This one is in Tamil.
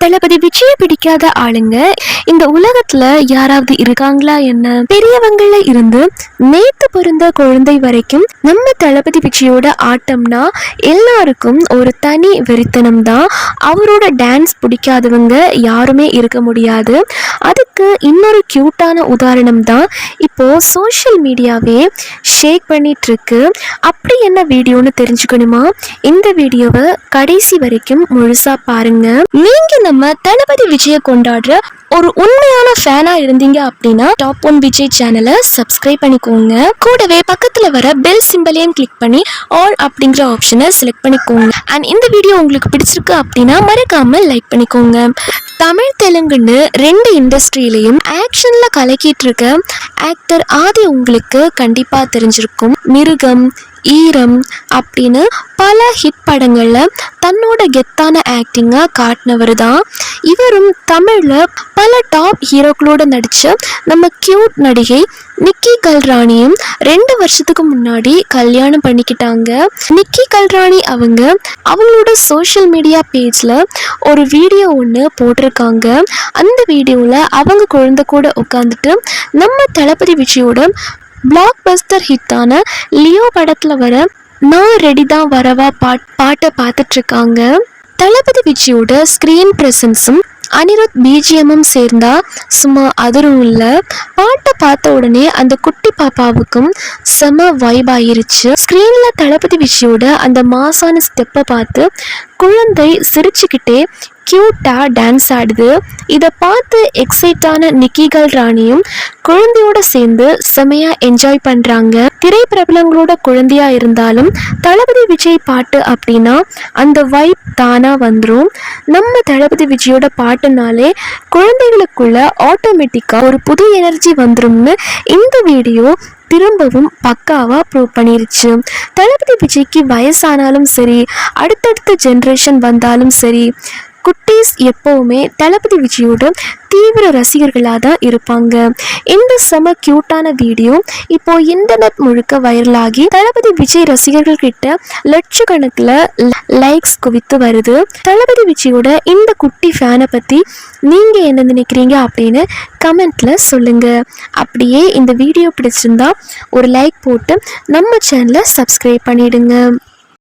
தளபதி விஜய பிடிக்காத ஆளுங்க இந்த உலகத்துல யாராவது இருக்காங்களா என்ன? பெரியவங்கள இருந்து நேத்து பிறந்த குழந்தை வரைக்கும் நம்ம தளபதி விஜயோட ஆட்டம்னா எல்லாருக்கும் ஒரு தனி வெறித்தனம் தான். அவரோட டான்ஸ் பிடிக்காதவங்க யாருமே இருக்க முடியாது. அதுக்கு இன்னொரு கியூட்டான உதாரணம் தான் இப்போ சோஷியல் மீடியாவே ஷேக் பண்ணிட்டு இருக்கு. அப்படி என்ன வீடியோன்னு தெரிஞ்சுக்கணுமா? இந்த வீடியோவை கடைசி வரைக்கும் முழுசா பாருங்க. நீங்க நம்ம தளபதி விஜய கொண்டாடுற ஒரு உண்மையான ஃபேனா இருந்தீங்க அப்படின்னா டாப் 1 விஜய் சேனலை சப்ஸ்கிரைப் பண்ணிக்கோங்க. கூடவே பக்கத்துல வர பெல் சிம்பலையும் கிளிக் பண்ணி ஆல் அப்படிங்கிற ஆப்ஷனை செலக்ட் பண்ணிக்கோங்க. அண்ட் இந்த வீடியோ உங்களுக்கு பிடிச்சிருக்கு அப்படின்னா மறக்காம லைக் பண்ணிக்கோங்க. தமிழ் தெலுங்குன்னு 2 இண்டஸ்ட்ரியிலையும் ஆக்ஷன்ல கலக்கிட்டு இருக்க ஆக்டர் ஆதி உங்களுக்கு கண்டிப்பா தெரிஞ்சிருக்கும். மிருகம், ஈரம் அப்படின்னு பல ஹிட் படங்கள்ல தன்னோட கெத்தான ஆக்டிங்கா காட்டினவர் தான். இவரும் தமிழ்ல பல டாப் ஹீரோக்களோட நடிச்ச நம்ம கியூட் நடிகை நிக்கி கல்ராணியும் 2 வருஷத்துக்கு முன்னாடி கல்யாணம் பண்ணிக்கிட்டாங்க. நிக்கி கல்ராணி அவங்களோட சோஷியல் மீடியா பேஜ்ல ஒரு வீடியோ ஒன்று போட்டிருக்காங்க. அந்த வீடியோல அவங்க குழந்தை கூட உட்காந்துட்டு நம்ம தளபதி விஜயோட பிளாக் பஸ்டர் ஹிட்டான லியோ படத்துல வர நான் ரெடி தான் வரவா பாட்டை பார்த்துட்டு இருக்காங்க. தளபதி விஜயோட ஸ்கிரீன் பிரசன்ஸும் அனிருத் பிஜிஎம்மும் சேர்ந்தா சும்மா அதிரும் இல்ல. பாட்டை பார்த்த உடனே அந்த குட்டி பாப்பாவுக்கும் செம வைப் ஆயிருச்சு. ஸ்கிரீன்ல தளபதி விஜயோட அந்த மாசான ஸ்டெப்பை பார்த்து குழந்தை சிரிச்சுக்கிட்டே கியூட்டா டான்ஸ் ஆடுது. இதை பார்த்து எக்ஸைட்டான நிக்கி கல்ராணியும் குழந்தையோட சேர்ந்து செமையா என்ஜாய் பண்றாங்க. திரைப்பிரபலங்களோட குழந்தையா இருந்தாலும் தளபதி விஜய் பாட்டு அப்படின்னா அந்த வைப் தானா வந்துடும். நம்ம தளபதி விஜயோட பாட்டுனாலே குழந்தைகளுக்குள்ள ஆட்டோமேட்டிக்கா ஒரு புது எனர்ஜி வந்துரும்னு இந்த வீடியோ திரும்பவும் பக்காவா ப்ரூவ் பண்ணிருச்சு. தளபதி விஜய்க்கு வயசானாலும் சரி, அடுத்தடுத்த ஜென்ரேஷன் வந்தாலும் சரி, குட்டீஸ் எப்பவுமே தளபதி விஜயோட தீவிர ரசிகர்களாக தான் இருப்பாங்க. இந்த செம கியூட்டான வீடியோ இப்போ இன்டர்நெட் முழுக்க வைரலாகி தளபதி விஜய் ரசிகர்கள் கிட்ட லட்சக்கணக்கில் லைக்ஸ் குவித்து வருது. தளபதி விஜயோட இந்த குட்டி ஃபேனை பற்றி நீங்கள் என்ன நினைக்கிறீங்க அப்படின்னு கமெண்ட்ல சொல்லுங்க. அப்படியே இந்த வீடியோ பிடிச்சிருந்தா ஒரு லைக் போட்டு நம்ம சேனலை சப்ஸ்கிரைப் பண்ணிடுங்க.